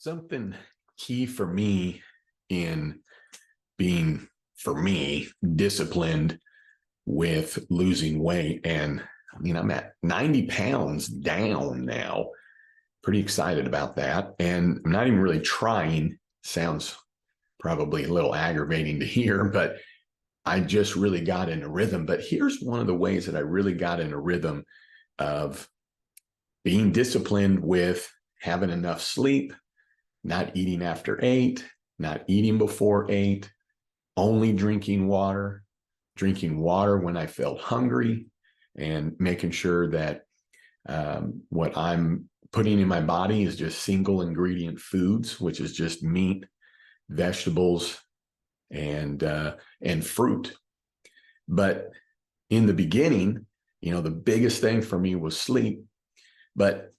Something key for me in being, for me, disciplined with losing weight. And I mean, I'm at 90 pounds down now. Pretty excited about that. And I'm not even really trying. Sounds probably a little aggravating to hear, but I just really got in a rhythm. But here's one of the ways that I really got in a rhythm of being disciplined with having enough sleep, not eating after 8, not eating before 8, only drinking water when I felt hungry, and making sure that what I'm putting in my body is just single ingredient foods, which is just meat, vegetables, and fruit. But in the beginning, the biggest thing for me was sleep. But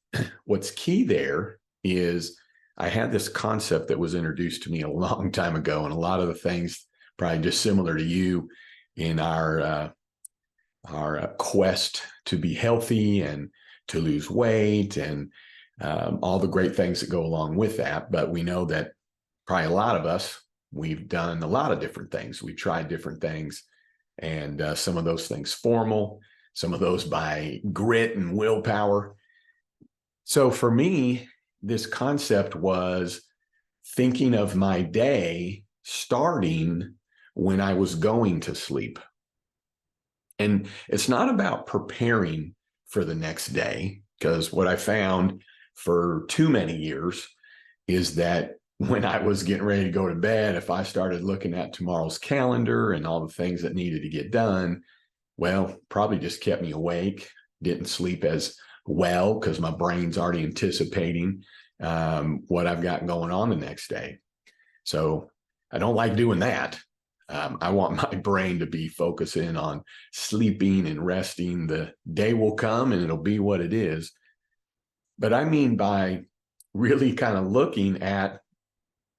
what's key there is I had this concept that was introduced to me a long time ago, and a lot of the things probably just similar to you in our quest to be healthy and to lose weight and all the great things that go along with that. But we know that probably a lot of us, we've done a lot of different things. We've tried different things, and some of those things formal, some of those by grit and willpower. So for me, this concept was thinking of my day starting when I was going to sleep. And it's not about preparing for the next day, because what I found for too many years is that when I was getting ready to go to bed, if I started looking at tomorrow's calendar and all the things that needed to get done, well, probably just kept me awake, didn't sleep as well because my brain's already anticipating what I've got going on the next day. So I don't like doing that. I want my brain to be focusing on sleeping and resting. The day will come and it'll be what it is. But I mean by really kind of looking at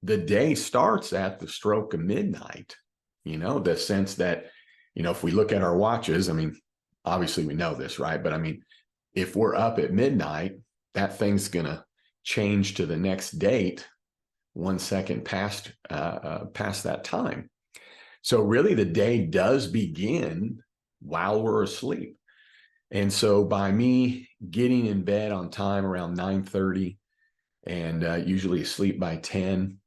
the day starts at the stroke of midnight, the sense that, if we look at our watches, I mean, obviously we know this, right? But I mean, if we're up at midnight, that thing's going to change to the next date 1 second past that time. So really the day does begin while we're asleep. And so by me getting in bed on time around 9:30 and usually asleep by 10,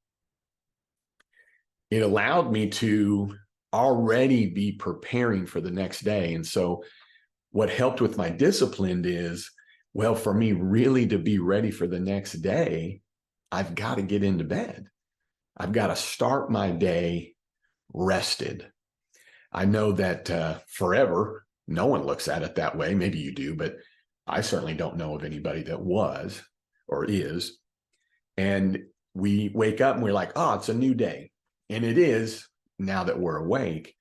it allowed me to already be preparing for the next day. And so what helped with my discipline is, well, for me really to be ready for the next day, I've got to get into bed. I've got to start my day rested. I know that forever, no one looks at it that way. Maybe you do, but I certainly don't know of anybody that was or is. And we wake up and we're like, oh, it's a new day. And it is now that we're awake.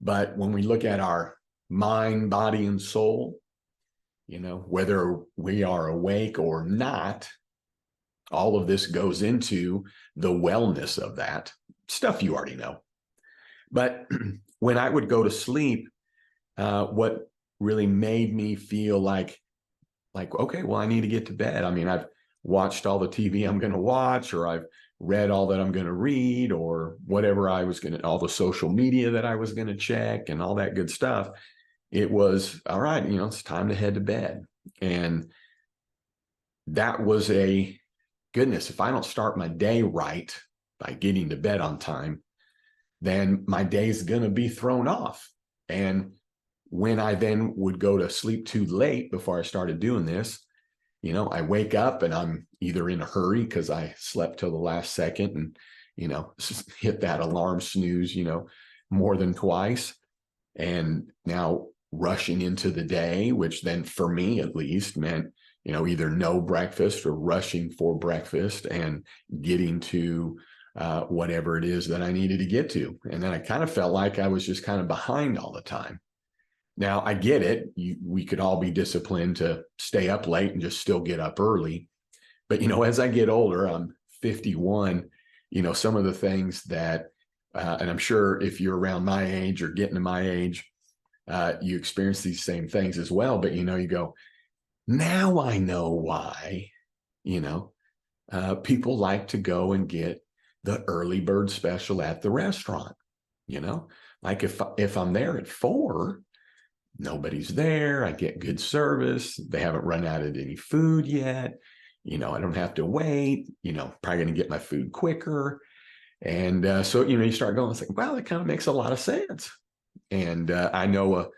But when we look at our mind, body, and soul, whether we are awake or not, all of this goes into the wellness of that stuff you already know. But when I would go to sleep, what really made me feel like, okay, well, I need to get to bed. I mean, I've watched all the TV I'm going to watch, or I've read all that I'm going to read, or whatever all the social media that I was going to check and all that good stuff. It was, all right, it's time to head to bed. And that was goodness, if I don't start my day right by getting to bed on time, then my day's going to be thrown off. And when I then would go to sleep too late before I started doing this, I wake up and I'm either in a hurry because I slept till the last second and, hit that alarm snooze, more than twice. And now rushing into the day, which then for me at least meant, either no breakfast or rushing for breakfast and getting to whatever it is that I needed to get to. And then I kind of felt like I was just kind of behind all the time. Now, I get it. We could all be disciplined to stay up late and just still get up early. But, as I get older, I'm 51, some of the things that, and I'm sure if you're around my age or getting to my age, you experience these same things as well. But, you go, now I know why, people like to go and get the early bird special at the restaurant. You know, like if I'm there at 4, nobody's there. I get good service. They haven't run out of any food yet. You know, I don't have to wait. You know, probably going to get my food quicker. And so, you know, you start going, it's like, wow, that kind of makes a lot of sense. And I know,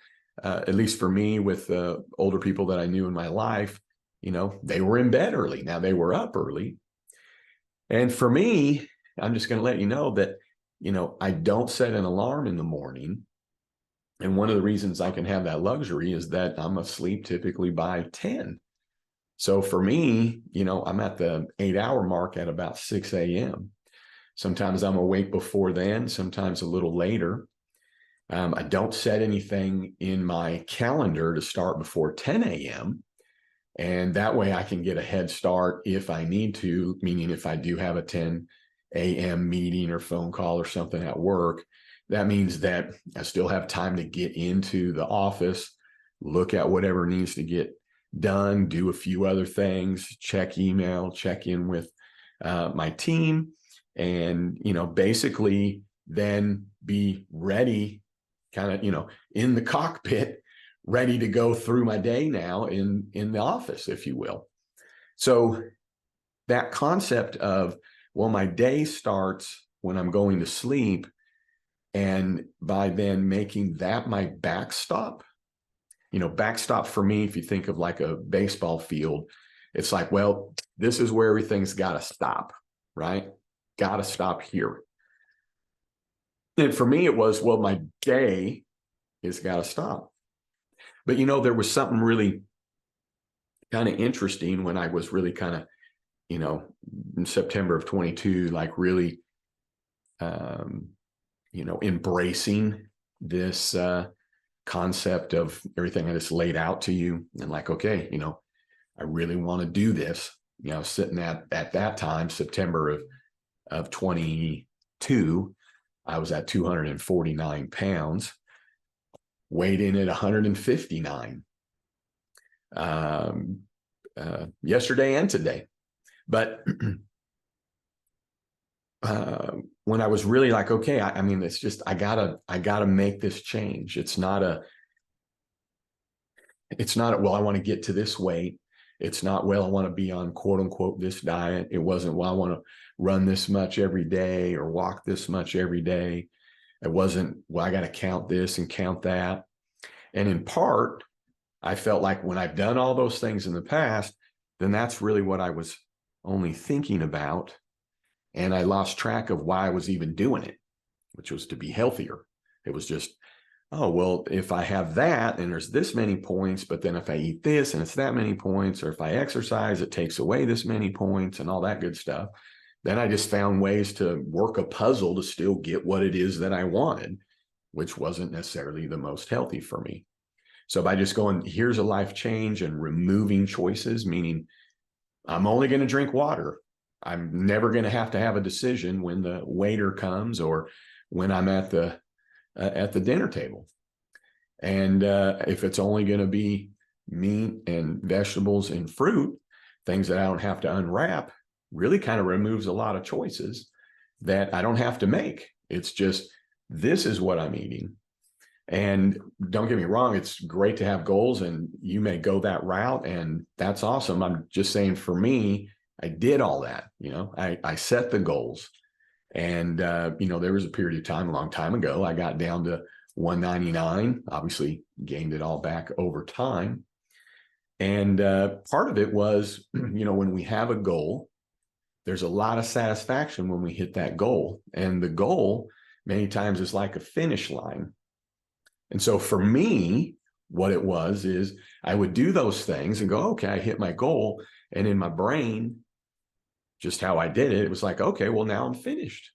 at least for me, with older people that I knew in my life, you know, they were in bed early. Now they were up early. And for me, I'm just going to let you know that, you know, I don't set an alarm in the morning. And one of the reasons I can have that luxury is that I'm asleep typically by 10. So for me, you know, I'm at the 8-hour mark at about 6 a.m. Sometimes I'm awake before then, sometimes a little later. I don't set anything in my calendar to start before 10 a.m. And that way I can get a head start if I need to, meaning if I do have a 10 a.m. meeting or phone call or something at work, that means that I still have time to get into the office, look at whatever needs to get done, do a few other things, check email, check in with my team, and, you know, basically then be ready, kind of, you know, in the cockpit, ready to go through my day now in the office, if you will. So that concept of, well, my day starts when I'm going to sleep, and by then making that my backstop, you know, backstop for me, if you think of like a baseball field, it's like, well, this is where everything's got to stop, right? Got to stop here. And for me, it was, well, my day has got to stop. But, you know, there was something really kind of interesting when I was really kind of, you know, in September of 22, like really, you know, embracing this concept of everything I just laid out to you, and like, okay, you know, I really want to do this. You know, sitting at that time, September of 22, I was at 249 pounds, weighed in at 159 yesterday and today. But when I was really like, okay, I mean, it's just, I gotta make this change. It's not, well, I want to get to this weight. It's not, well, I want to be on quote unquote this diet. It wasn't, well, I want to run this much every day or walk this much every day. It wasn't, well, I got to count this and count that. And in part, I felt like when I've done all those things in the past, then that's really what I was only thinking about. And I lost track of why I was even doing it, which was to be healthier. It was just, oh, well, if I have that and there's this many points, but then if I eat this and it's that many points, or if I exercise, it takes away this many points and all that good stuff. Then I just found ways to work a puzzle to still get what it is that I wanted, which wasn't necessarily the most healthy for me. So by just going, here's a life change, and removing choices, meaning I'm only going to drink water. I'm never going to have a decision when the waiter comes or when I'm at the dinner table. And if it's only going to be meat and vegetables and fruit, things that I don't have to unwrap, really kind of removes a lot of choices that I don't have to make. It's just, this is what I'm eating. And don't get me wrong, it's great to have goals, and you may go that route, and that's awesome. I'm just saying, for me, I did all that. You know, I set the goals, and you know, there was a period of time a long time ago, I got down to 199, obviously gained it all back over time. And part of it was, you know, when we have a goal, there's a lot of satisfaction when we hit that goal. And the goal many times is like a finish line. And so for me, what it was is I would do those things and go, okay, I hit my goal. And in my brain, just how I did it, it was like, okay, well, now I'm finished.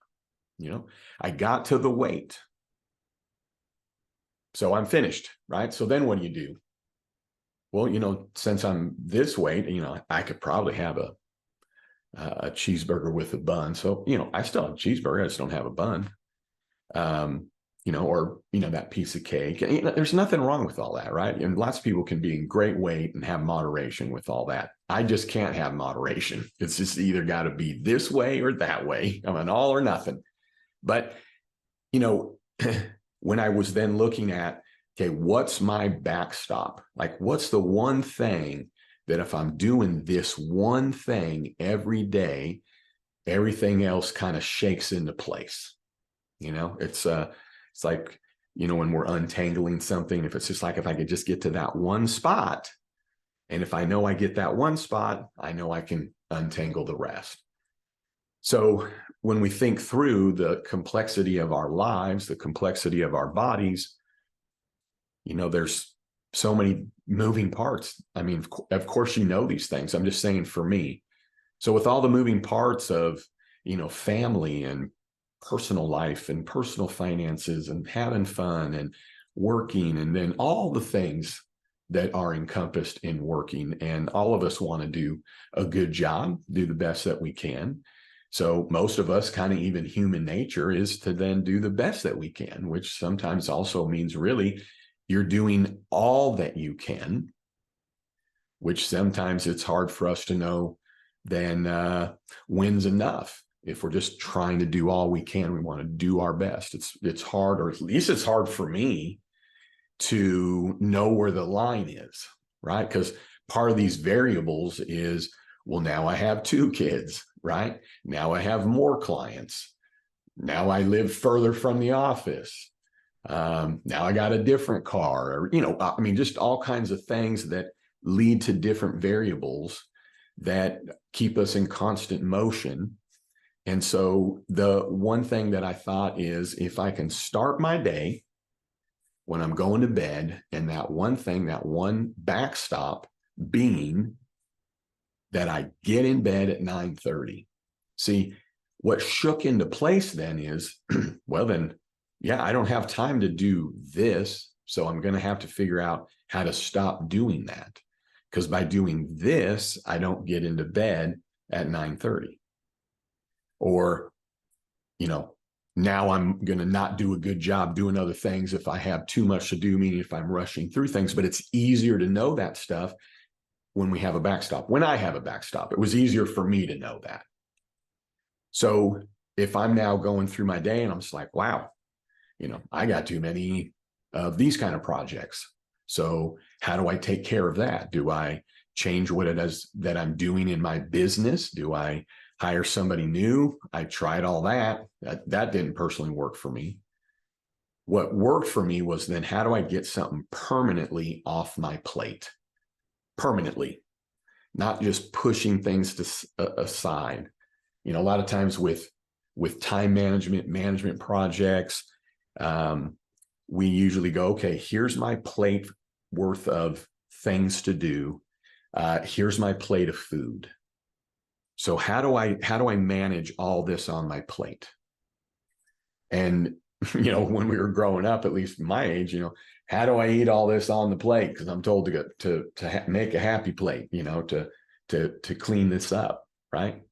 You know, I got to the weight. So I'm finished, right? So then what do? Well, you know, since I'm this weight, you know, I could probably have a cheeseburger with a bun. So, you know, I still have a cheeseburger, I just don't have a bun. or, that piece of cake. And, there's nothing wrong with all that, right? And lots of people can be in great weight and have moderation with all that. I just can't have moderation. It's just either got to be this way or that way. I'm an all or nothing. But, when I was then looking at, okay, what's my backstop? Like, what's the one thing that if I'm doing this one thing every day, everything else kind of shakes into place? It's like, when we're untangling something, if it's just like, if I could just get to that one spot, and if I know I get that one spot, I know I can untangle the rest. So when we think through the complexity of our lives, the complexity of our bodies, there's so many moving parts. I mean, of course, these things. I'm just saying for me. So with all the moving parts of, family and personal life and personal finances and having fun and working, and then all the things that are encompassed in working, and all of us want to do a good job, do the best that we can. So most of us, kind of even human nature, is to then do the best that we can, which sometimes also means really you're doing all that you can, which sometimes it's hard for us to know then when's enough. If we're just trying to do all we can, we want to do our best. It's hard, or at least it's hard for me to know where the line is, right? Because part of these variables is, well, now I have 2 kids, right? Now I have more clients. Now I live further from the office. Now I got a different car, or, just all kinds of things that lead to different variables that keep us in constant motion. And so the one thing that I thought is, if I can start my day when I'm going to bed, and that one thing, that one backstop being that I get in bed at 9:30. See, what shook into place then is, well, then, yeah, I don't have time to do this. So I'm going to have to figure out how to stop doing that. Because by doing this, I don't get into bed at 9:30. Or, now I'm going to not do a good job doing other things if I have too much to do, meaning if I'm rushing through things. But it's easier to know that stuff when we have a backstop. When I have a backstop, it was easier for me to know that. So if I'm now going through my day and I'm just like, wow, I got too many of these kind of projects. So how do I take care of that? Do I change what it is that I'm doing in my business? Do I hire somebody new? I tried all that. That didn't personally work for me. What worked for me was, then how do I get something permanently off my plate? Permanently, not just pushing things to aside. A lot of times with time management projects, we usually go, okay, here's my plate worth of things to do. Here's my plate of food. So how do I manage all this on my plate? And, when we were growing up, at least my age, how do I eat all this on the plate? Because I'm told to make a happy plate, to clean this up, right?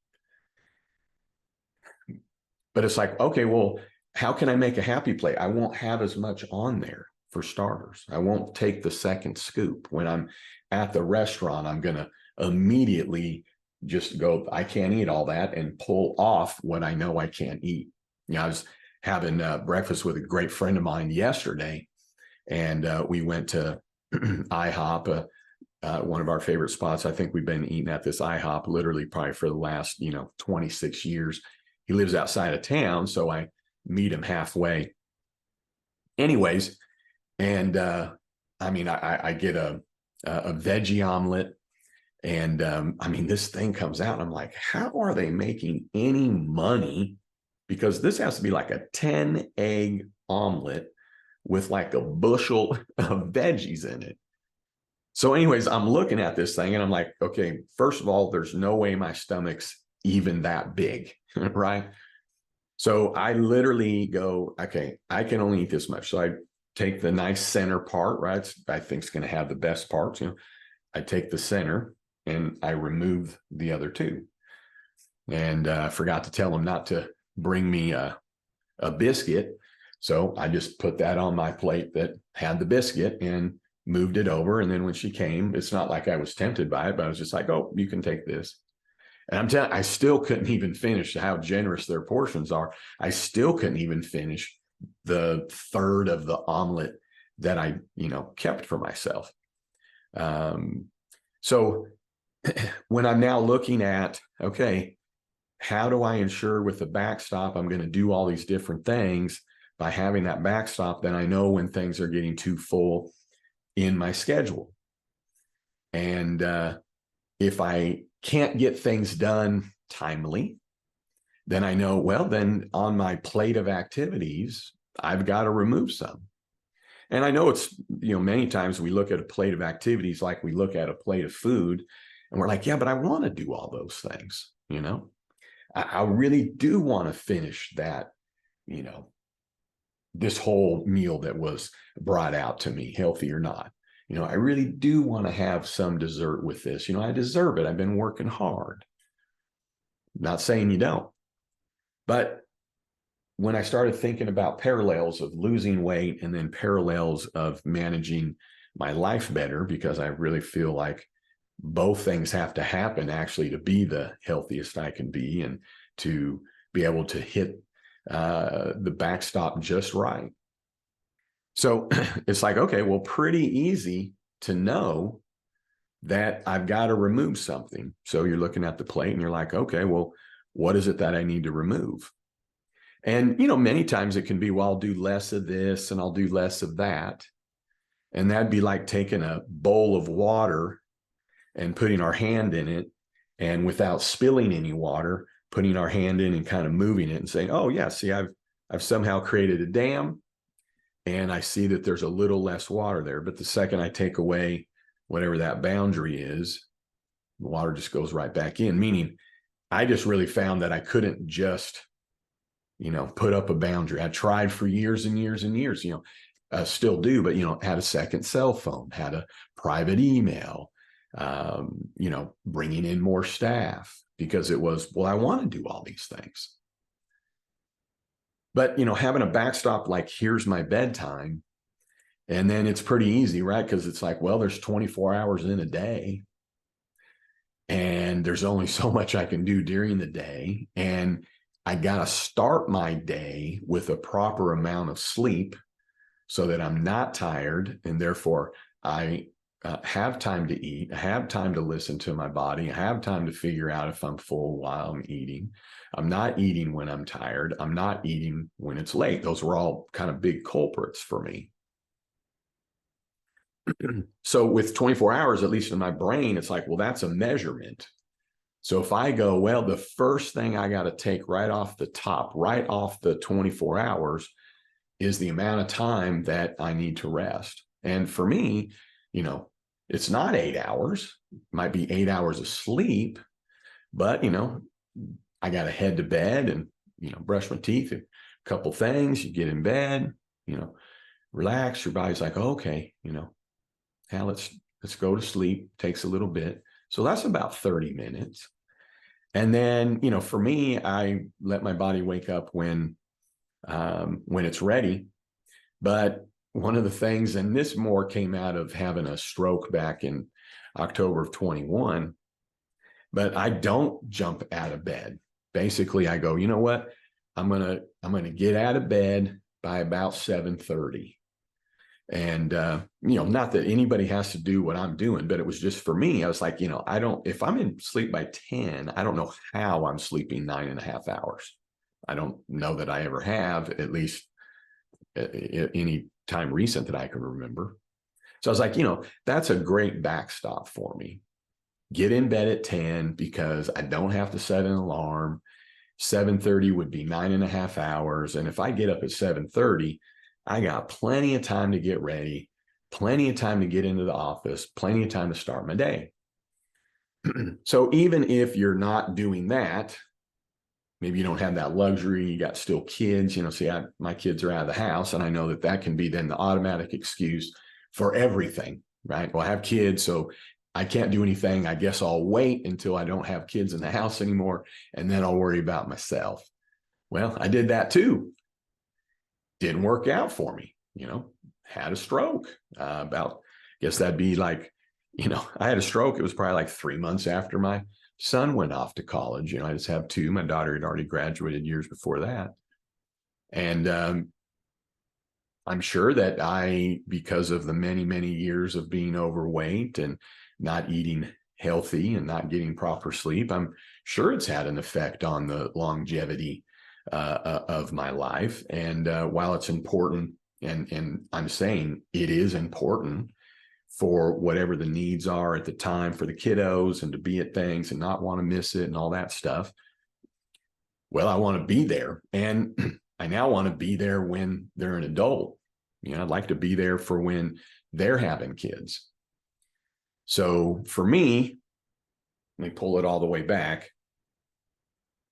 But it's like, okay, well, how can I make a happy plate? I won't have as much on there, for starters. I won't take the second scoop. When I'm at the restaurant, I'm going to immediately just go, I can't eat all that, and pull off what I know I can't eat. I was having breakfast with a great friend of mine yesterday, and we went to IHOP, one of our favorite spots. I think we've been eating at this IHOP literally probably for the last, 26 years. He lives outside of town, so I meet him halfway. Anyways, and I get a veggie omelet, and this thing comes out, and I'm like, how are they making any money? Because this has to be like a 10-egg omelet with like a bushel of veggies in it. So anyways, I'm looking at this thing and I'm like, okay, first of all, there's no way my stomach's even that big, right? So I literally go, okay, I can only eat this much. So I take the nice center part, right? I think it's going to have the best parts. I take the center and I remove the other 2. And I forgot to tell him not to bring me a biscuit. So I just put that on my plate that had the biscuit and moved it over. And then when she came, it's not like I was tempted by it, but I was just like, oh, you can take this. And I'm telling you, I still couldn't even finish how generous their portions are. I still couldn't even finish the third of the omelet that I, kept for myself. So when I'm now looking at, okay, how do I ensure with the backstop, I'm going to do all these different things by having that backstop, then I know when things are getting too full in my schedule. And if I can't get things done timely, then I know, well, then on my plate of activities, I've got to remove some. And I know it's, many times we look at a plate of activities like we look at a plate of food, and we're like, yeah, but I want to do all those things, I really do want to finish that, this whole meal that was brought out to me, healthy or not. I really do want to have some dessert with this. I deserve it. I've been working hard. Not saying you don't. But when I started thinking about parallels of losing weight and then parallels of managing my life better, because I really feel like both things have to happen actually to be the healthiest I can be and to be able to hit the backstop just right. So it's like, okay, well, pretty easy to know that I've got to remove something. So you're looking at the plate and you're like, okay, well, what is it that I need to remove? And, many times it can be, well, I'll do less of this and I'll do less of that. And that'd be like taking a bowl of water and putting our hand in it, and without spilling any water, putting our hand in and kind of moving it and saying, oh yeah, see, I've somehow created a dam and I see that there's a little less water there. But the second I take away whatever that boundary is, the water just goes right back in. Meaning I just really found that I couldn't just, put up a boundary. I tried for years and years and years, still do, but, had a second cell phone, had a private email, bringing in more staff because it was, well, I want to do all these things. But, having a backstop, like here's my bedtime, and then it's pretty easy, right? Because it's like, well, there's 24 hours in a day and there's only so much I can do during the day. And I got to start my day with a proper amount of sleep so that I'm not tired. And therefore I have time to eat, I have time to listen to my body, I have time to figure out if I'm full while I'm eating. I'm not eating when I'm tired. I'm not eating when it's late. Those were all kind of big culprits for me. So with 24 hours, at least in my brain, it's like, well, that's a measurement. So if I go, well, the first thing I got to take right off the top, right off the 24 hours is the amount of time that I need to rest. And for me, it's not 8 hours, it might be 8 hours of sleep, but, I got to head to bed and, brush my teeth, a couple things, you get in bed, relax, your body's like, okay, now let's go to sleep, takes a little bit. So that's about 30 minutes. And then, for me, I let my body wake up when it's ready. But one of the things, and this more came out of having a stroke back in October of 21, but I don't jump out of bed. Basically, I go, you know what? I'm gonna get out of bed by about 7:30. And, not that anybody has to do what I'm doing, but it was just for me. I was like, if I'm in sleep by 10, I don't know how I'm sleeping 9.5 hours. I don't know that I ever have, at least any time recent that I can remember. So I was like, that's a great backstop for me. Get in bed at 10 because I don't have to set an alarm. 7:30 would be 9.5 hours. And if I get up at 7:30, I got plenty of time to get ready, plenty of time to get into the office, plenty of time to start my day. So even if you're not doing that, maybe you don't have that luxury, you got still kids, my kids are out of the house, and I know that can be then the automatic excuse for everything, right? Well, I have kids, so I can't do anything. I guess I'll wait until I don't have kids in the house anymore, and then I'll worry about myself. Well, I did that too. didn't work out for me, had a stroke I guess that'd be like, I had a stroke. It was probably like 3 months after my son went off to college. I just have two. My daughter had already graduated years before that. And I'm sure that because of the many, many years of being overweight and not eating healthy and not getting proper sleep, I'm sure it's had an effect on the longevity of my life. And while it's important, and I'm saying it is important for whatever the needs are at the time for the kiddos and to be at things and not want to miss it and all that stuff. Well, I want to be there. And I now want to be there when they're an adult. I'd like to be there for when they're having kids. So for me, let me pull it all the way back.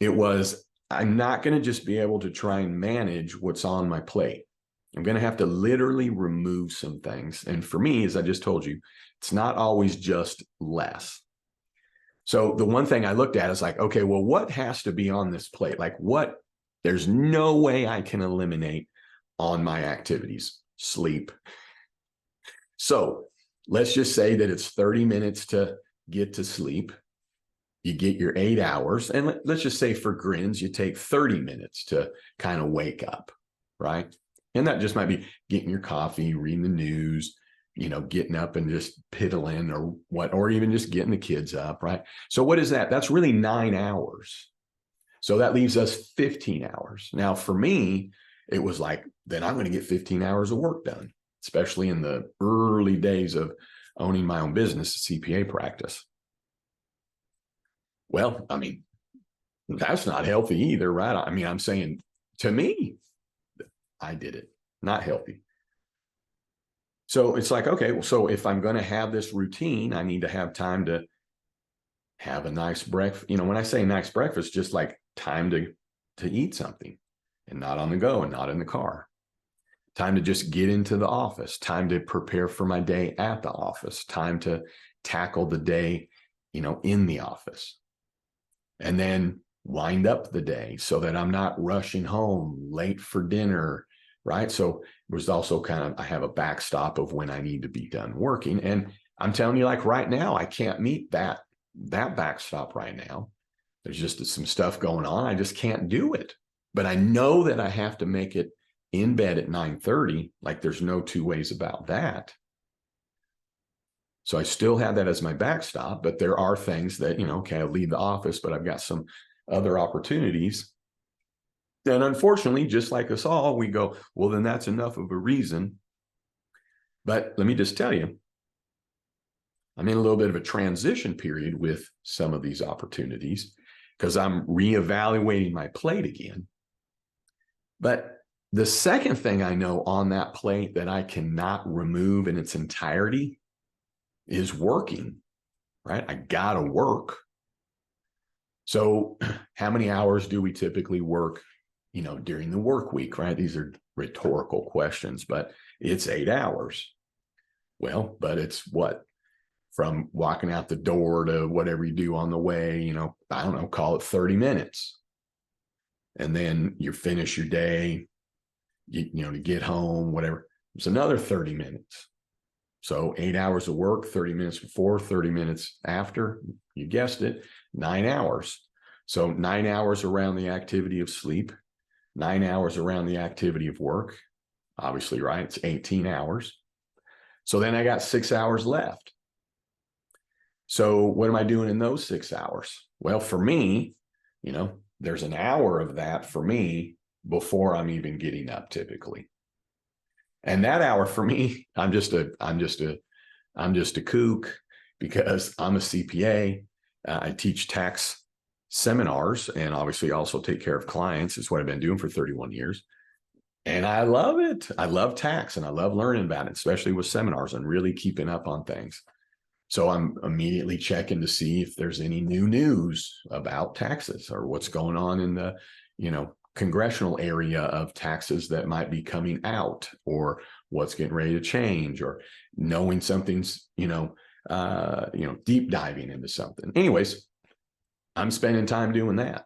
I'm not going to just be able to try and manage what's on my plate. I'm going to have to literally remove some things. And for me, as I just told you, it's not always just less. So the one thing I looked at is like, okay, well, what has to be on this plate? Like there's no way I can eliminate on my activities. Sleep. So let's just say that it's 30 minutes to get to sleep. You get your 8 hours. And let's just say for grins, you take 30 minutes to kind of wake up, right? And that just might be getting your coffee, reading the news, getting up and just piddling or even just getting the kids up, right? So what is that? That's really 9 hours. So that leaves us 15 hours. Now, for me, it was like, then I'm going to get 15 hours of work done, especially in the early days of owning my own business, CPA practice. Well, I mean, that's not healthy either, right? I mean, I'm saying to me, I did it, not healthy. So it's like, okay, well, so if I'm going to have this routine, I need to have time to have a nice breakfast. When I say nice breakfast, just like time to eat something and not on the go and not in the car. Time to just get into the office, time to prepare for my day at the office, time to tackle the day, in the office. And then wind up the day so that I'm not rushing home late for dinner, right? So it was also I have a backstop of when I need to be done working. And I'm telling you, like right now, I can't meet that backstop right now. There's just some stuff going on. I just can't do it. But I know that I have to make it in bed at 9:30. Like there's no two ways about that. So I still have that as my backstop, but there are things that, okay, I leave the office, but I've got some other opportunities. And unfortunately, just like us all, we go, well, then that's enough of a reason. But let me just tell you, I'm in a little bit of a transition period with some of these opportunities because I'm reevaluating my plate again. But the second thing I know on that plate that I cannot remove in its entirety is working, right? I gotta work. So how many hours do we typically work, during the work week, right? These are rhetorical questions, but it's 8 hours. Well, but it's what? From walking out the door to whatever you do on the way, I don't know, call it 30 minutes. And then you finish your day, to get home, whatever. It's another 30 minutes. So 8 hours of work, 30 minutes before, 30 minutes after, you guessed it, 9 hours. So 9 hours around the activity of sleep, 9 hours around the activity of work. Obviously, right? It's 18 hours. So then I got 6 hours left. So what am I doing in those 6 hours? Well, for me, there's an hour of that for me before I'm even getting up typically. And that hour for me, I'm just a kook because I'm a CPA. I teach tax seminars and obviously also take care of clients. It's what I've been doing for 31 years. And I love it. I love tax and I love learning about it, especially with seminars and really keeping up on things. So I'm immediately checking to see if there's any new news about taxes or what's going on in the, congressional area of taxes that might be coming out or what's getting ready to change or knowing something's, deep diving into something. Anyways, I'm spending time doing that.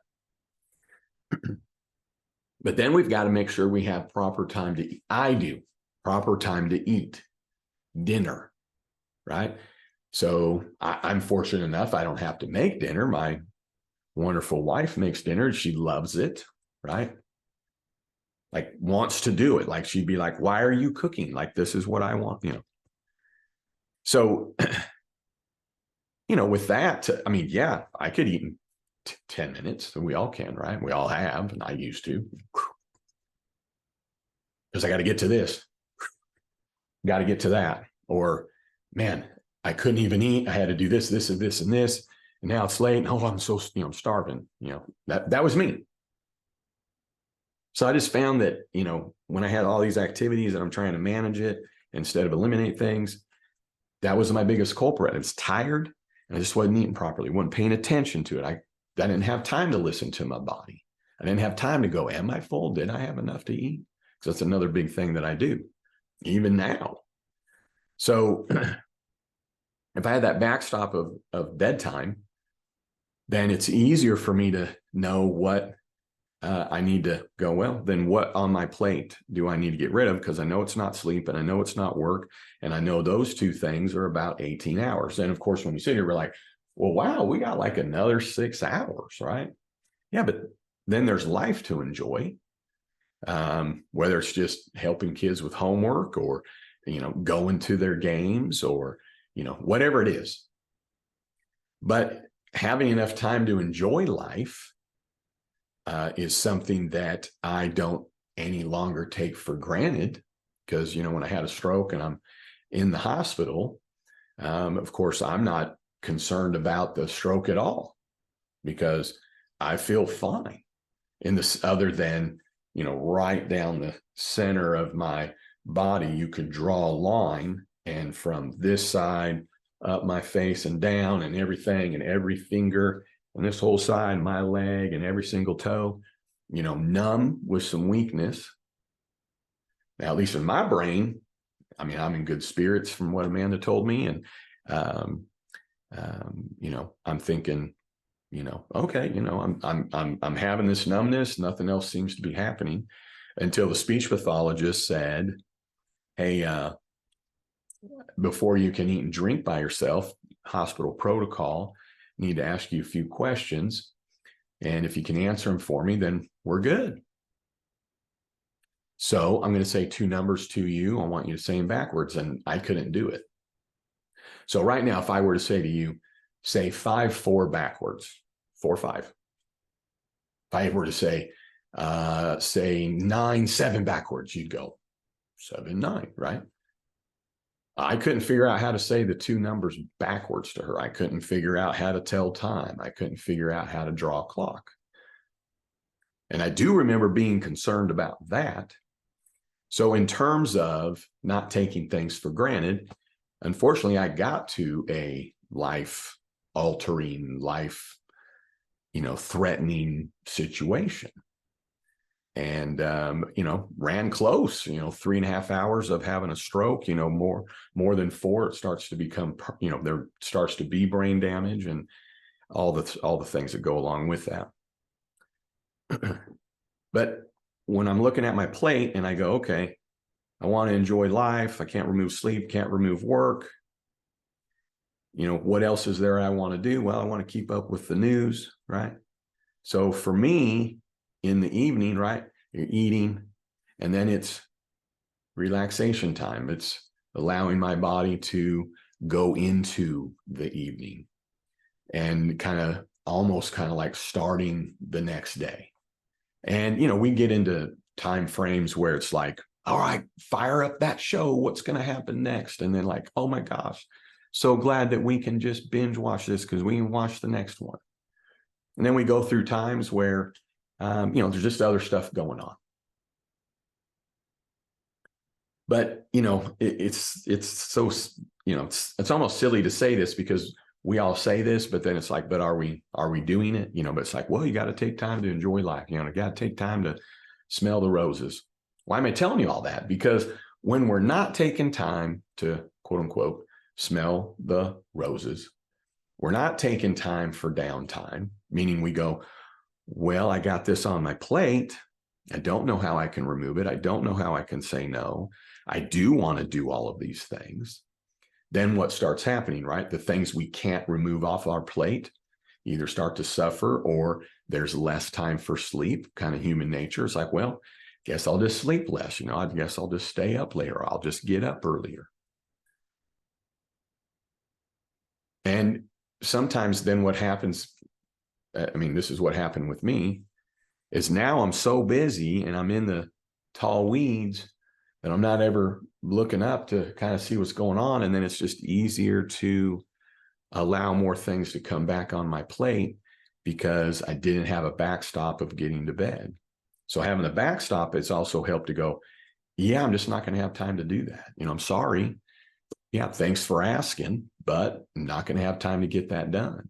But then we've got to make sure we have proper time to eat. I do proper time to eat dinner, right? So I'm fortunate enough, I don't have to make dinner. My wonderful wife makes dinner. She loves it, right? Like wants to do it. Like she'd be like, why are you cooking? Like, this is what I want, So, with that, I mean, yeah, I could eat in 10 minutes. We all can, right? We all have, and I used to. Because I got to get to this, got to get to that. Or, man, I couldn't even eat. I had to do this, this, and this, and this. And now it's late. Oh, I'm so, I'm starving. That was me. So I just found that, when I had all these activities and I'm trying to manage it instead of eliminate things, that was my biggest culprit. I was tired and I just wasn't eating properly, wasn't paying attention to it. I didn't have time to listen to my body. I didn't have time to go, am I full? Did I have enough to eat? Because that's another big thing that I do, even now. So if I had that backstop of bedtime, then it's easier for me to know what I need to go, well, then what on my plate do I need to get rid of? Because I know it's not sleep and I know it's not work. And I know those two things are about 18 hours. And of course, when we sit here, we're like, well, wow, we got like another 6 hours, right? Yeah, but then there's life to enjoy, whether it's just helping kids with homework or, going to their games or, whatever it is. But having enough time to enjoy life is something that I don't any longer take for granted. Because, when I had a stroke and I'm in the hospital, of course, I'm not concerned about the stroke at all because I feel fine in this, other than, right down the center of my body, you could draw a line, and from this side up my face and down and everything, and every finger and this whole side, my leg and every single toe, numb with some weakness. Now, at least in my brain, I mean, I'm in good spirits from what Amanda told me. And, I'm thinking, okay, I'm having this numbness. Nothing else seems to be happening until the speech pathologist said, hey, before you can eat and drink by yourself, hospital protocol, need to ask you a few questions. And if you can answer them for me, then we're good. So I'm going to say 2 numbers to you. I want you to say them backwards, and I couldn't do it. So right now, if I were to say to you, say 5-4 backwards, 4-5. If I were to say 9-7 backwards, you'd go 7-9, right? I couldn't figure out how to say the 2 numbers backwards to her. I couldn't figure out how to tell time. I couldn't figure out how to draw a clock. And I do remember being concerned about that. So in terms of not taking things for granted, unfortunately, I got to a life-altering, threatening situation. And, ran close, 3.5 hours of having a stroke, more than 4, it starts to become, there starts to be brain damage and all the things that go along with that. But when I'm looking at my plate and I go, okay, I want to enjoy life. I can't remove sleep, can't remove work. What else is there I want to do? Well, I want to keep up with the news, right? So for me, in the evening, right, you're eating, and then it's relaxation time. It's allowing my body to go into the evening and almost kind of like starting the next day. And, we get into time frames where it's like, all right, fire up that show. What's going to happen next? And then like, oh my gosh, so glad that we can just binge watch this because we can watch the next one. And then we go through times where, there's just other stuff going on. But, it's so, it's almost silly to say this because we all say this, but then it's like, but are we doing it? But it's like, well, you got to take time to enjoy life. You got to take time to smell the roses. Why am I telling you all that? Because when we're not taking time to, quote unquote, smell the roses, we're not taking time for downtime, meaning we go, well, I got this on my plate. I don't know how I can remove it. I don't know how I can say no. I do want to do all of these things. Then what starts happening, right? The things we can't remove off our plate either start to suffer, or there's less time for sleep. Kind of human nature. It's like, well, guess I'll just sleep less. I guess I'll just stay up later. I'll just get up earlier. And sometimes then what happens, I mean, this is what happened with me, is now I'm so busy and I'm in the tall weeds that I'm not ever looking up to kind of see what's going on. And then it's just easier to allow more things to come back on my plate because I didn't have a backstop of getting to bed. So having a backstop, it's also helped to go, yeah, I'm just not going to have time to do that. I'm sorry. Yeah, thanks for asking, but I'm not going to have time to get that done.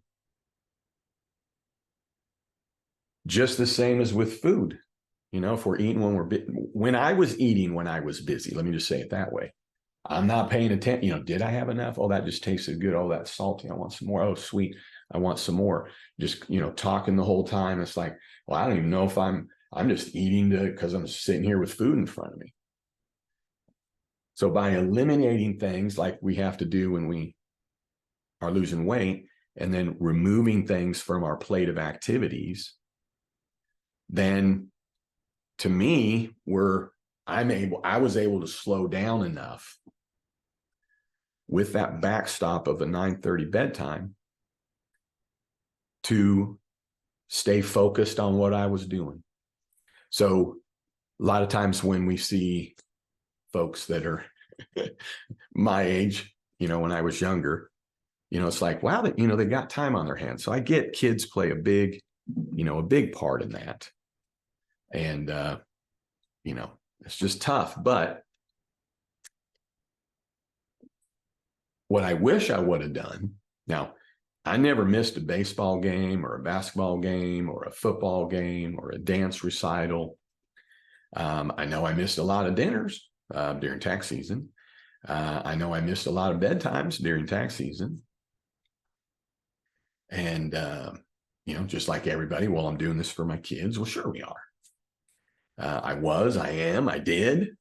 Just the same as with food. If we're eating when I was eating when I was busy, let me just say it that way. I'm not paying attention. Did I have enough? Oh, that just tasted good. Oh, that's salty. I want some more. Oh, sweet. I want some more. Just, talking the whole time. It's like, well, I don't even know if I'm just eating because I'm sitting here with food in front of me. So by eliminating things like we have to do when we are losing weight, and then removing things from our plate of activities, then to me, I was able to slow down enough with that backstop of a 9:30 bedtime to stay focused on what I was doing. So a lot of times when we see folks that are my age, when I was younger, it's like, wow, they got time on their hands. So I get kids play a big part in that. And, it's just tough. But what I wish I would have done, now, I never missed a baseball game or a basketball game or a football game or a dance recital. I know I missed a lot of dinners during tax season. I know I missed a lot of bedtimes during tax season. And, just like everybody, well, I'm doing this for my kids. Well, sure we are. I did,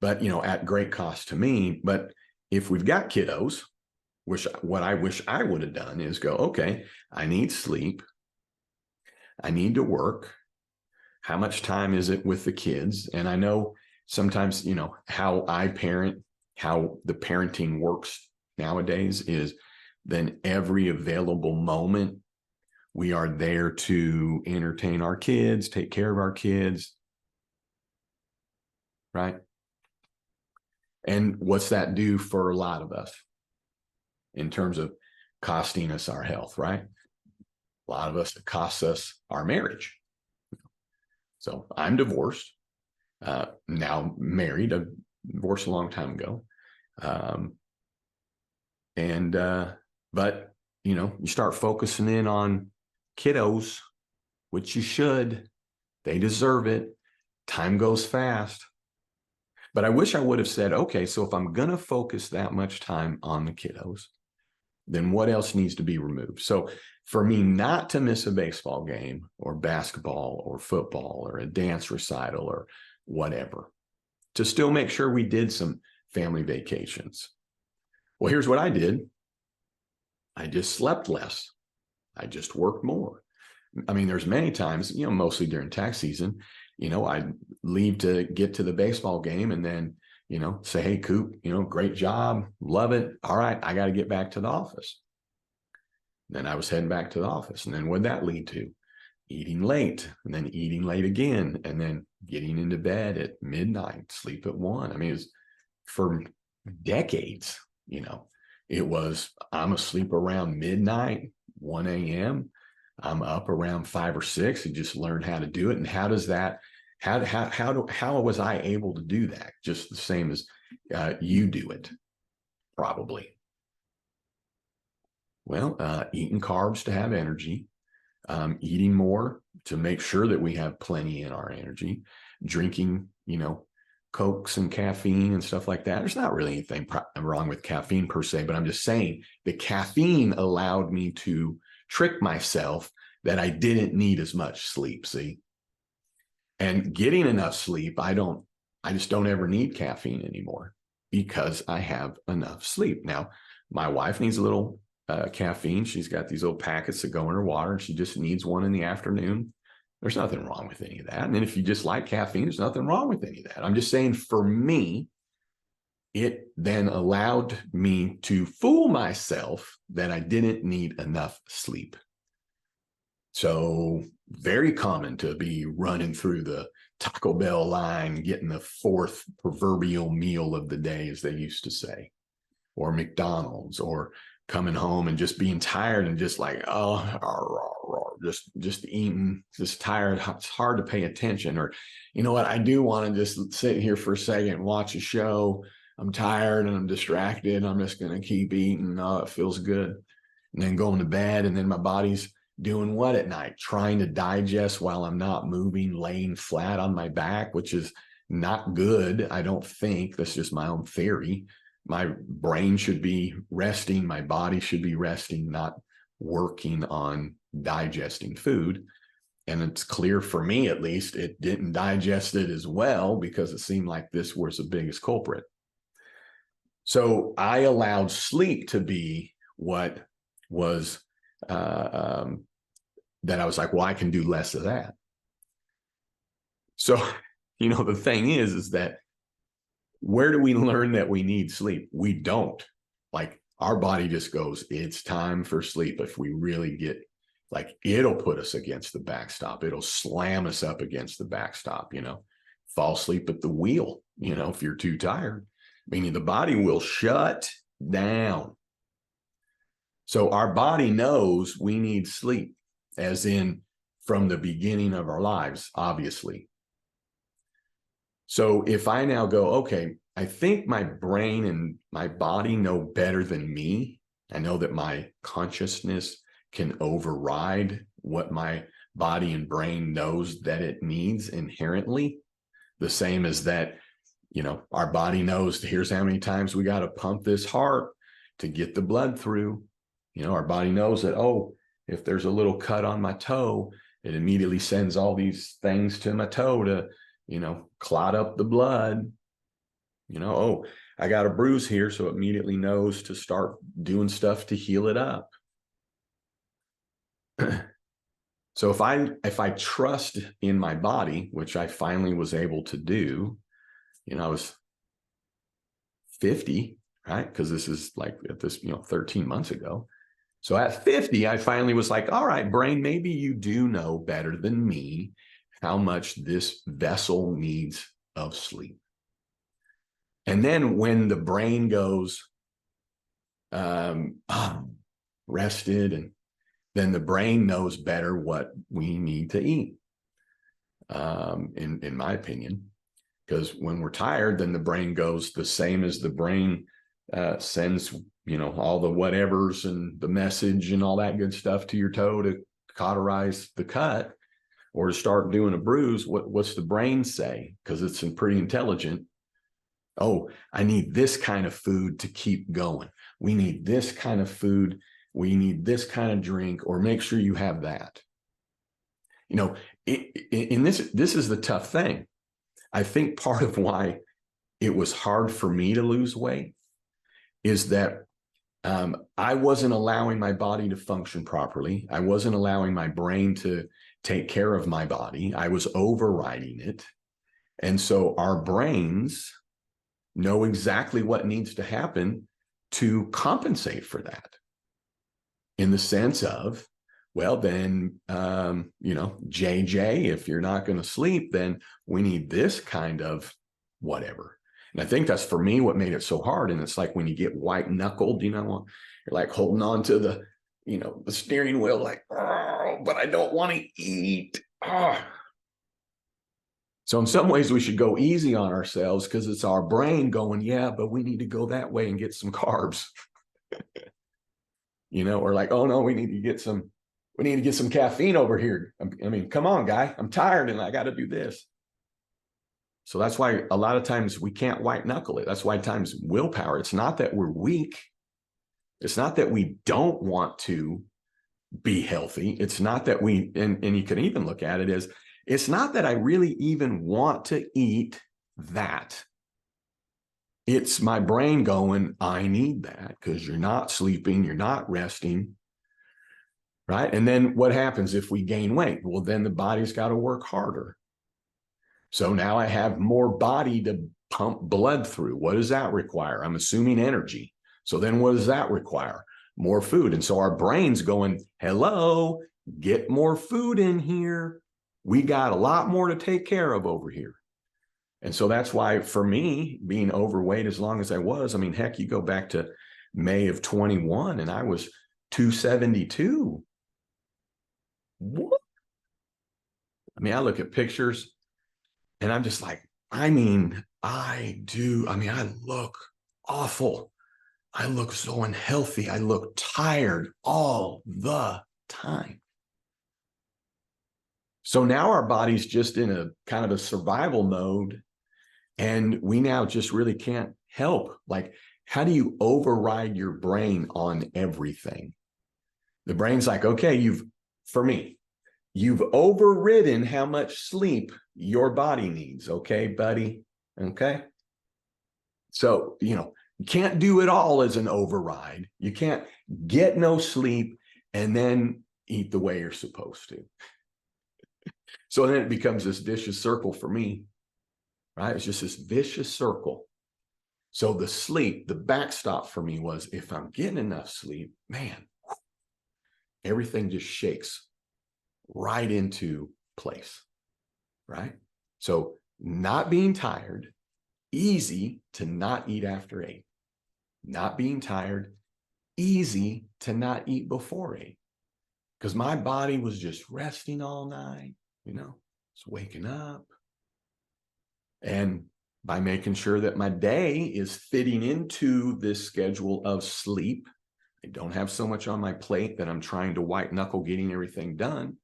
but, at great cost to me. But if we've got kiddos, what I wish I would have done is go, okay, I need sleep. I need to work. How much time is it with the kids? And I know sometimes, how I parent, how the parenting works nowadays is then every available moment, we are there to entertain our kids, take care of our kids, right? And what's that do for a lot of us in terms of costing us our health, right? A lot of us, it costs us our marriage. So I'm divorced, now married, I divorced a long time ago. But, you start focusing in on kiddos, which you should. They deserve it. Time goes fast. But I wish I would have said, okay, so if I'm going to focus that much time on the kiddos, then what else needs to be removed? So for me not to miss a baseball game or basketball or football or a dance recital or whatever, to still make sure we did some family vacations. Well, here's what I did. I just slept less. I just worked more. I mean, there's many times, mostly during tax season, I'd leave to get to the baseball game and then, say, hey, Coop, great job. Love it. All right. I got to get back to the office. Then I was heading back to the office. And then what'd that lead to? Eating late, and then eating late again, and then getting into bed at midnight, sleep at 1. I mean, it was for decades, it was, I'm asleep around midnight, 1 a.m. I'm up around 5 or 6 and just learned how to do it. And how was I able to do that? Just the same as you do it, probably. Well, eating carbs to have energy, eating more to make sure that we have plenty in our energy, drinking, Cokes and caffeine and stuff like that. There's not really anything wrong with caffeine per se, but I'm just saying the caffeine allowed me to trick myself that I didn't need as much sleep. See? And getting enough sleep, I just don't ever need caffeine anymore because I have enough sleep. Now, my wife needs a little caffeine. She's got these little packets that go in her water, and she just needs one in the afternoon. There's nothing wrong with any of that. And then if you just like caffeine, there's nothing wrong with any of that. I'm just saying, for me, it then allowed me to fool myself that I didn't need enough sleep. So very common to be running through the Taco Bell line, getting the fourth proverbial meal of the day, as they used to say, or McDonald's, or coming home and just being tired and just like, oh, just eating, just tired. It's hard to pay attention. Or, you know what, I do want to just sit here for a second and watch a show. I'm tired and I'm distracted. I'm just going to keep eating. Oh, it feels good. And then going to bed, and then my body's doing what at night? Trying to digest while I'm not moving, laying flat on my back, which is not good. I don't think. That's just my own theory. My brain should be resting. My body should be resting, not working on digesting food. And it's clear, for me at least, it didn't digest it as well, because it seemed like this was the biggest culprit. So I allowed sleep to be what was that I was like, well, I can do less of that. So, the thing is that where do we learn that we need sleep? We don't. Like, our body just goes, it's time for sleep. If we really get, like, it'll put us against the backstop. It'll slam us up against the backstop, fall asleep at the wheel, if you're too tired, meaning the body will shut down. So our body knows we need sleep, as in from the beginning of our lives, obviously. So if I now go, okay, I think my brain and my body know better than me. I know that my consciousness can override what my body and brain knows that it needs inherently. The same as that, our body knows, here's how many times we got to pump this heart to get the blood through. Our body knows that, oh, if there's a little cut on my toe, it immediately sends all these things to my toe to, clot up the blood. Oh, I got a bruise here, so it immediately knows to start doing stuff to heal it up. So if I trust in my body, which I finally was able to do, I was 50, right? Because this is like at this, 13 months ago. So at 50, I finally was like, all right, brain, maybe you do know better than me how much this vessel needs of sleep. And then when the brain goes rested, and then the brain knows better what we need to eat, in my opinion. Because when we're tired, then the brain goes the same as the brain sends, all the whatevers and the message and all that good stuff to your toe to cauterize the cut or to start doing a bruise. What's the brain say? Because it's pretty intelligent. Oh, I need this kind of food to keep going. We need this kind of food. We need this kind of drink, or make sure you have that. In this is the tough thing. I think part of why it was hard for me to lose weight is that I wasn't allowing my body to function properly. I wasn't allowing my brain to take care of my body. I was overriding it. And so our brains know exactly what needs to happen to compensate for that, in the sense of, well, then, JJ, if you're not going to sleep, then we need this kind of whatever. And I think that's, for me, what made it so hard. And it's like when you get white knuckled, you're like holding on to the, the steering wheel, like, oh, but I don't want to eat. Oh. So in some ways we should go easy on ourselves, because it's our brain going, yeah, but we need to go that way and get some carbs. Or like, oh no, we need to get some caffeine over here. I mean, come on, guy, I'm tired and I got to do this. So that's why a lot of times we can't white knuckle it. That's why times willpower. It's not that we're weak. It's not that we don't want to be healthy. It's not that and you can even look at it as, It's not that I really even want to eat that. It's my brain going, I need that because you're not sleeping, you're not resting, right? And then what happens if we gain weight? Well, then the body's got to work harder. So now I have more body to pump blood through. What does that require? I'm assuming energy. So then what does that require? More food. And so our brain's going, hello, get more food in here. We got a lot more to take care of over here. And so that's why for me, being overweight as long as I was, I mean, heck, you go back to May of 21 and I was 272. What? I mean, I look at pictures and I'm just like, I look awful. I look so unhealthy. I look tired all the time. So now our body's just in a kind of a survival mode. And we now just really can't help. Like, how do you override your brain on everything? The brain's like, okay, you've overridden how much sleep your body needs. Okay, buddy. Okay. So, you can't do it all as an override. You can't get no sleep and then eat the way you're supposed to. So then it becomes this vicious circle for me. Right? It's just this vicious circle. So the sleep, the backstop for me was if I'm getting enough sleep, man, everything just shakes right into place. Right? So not being tired, easy to not eat after 8. Not being tired, easy to not eat before 8. Because my body was just resting all night, it's waking up. And by making sure that my day is fitting into this schedule of sleep, I don't have so much on my plate that I'm trying to white knuckle getting everything done.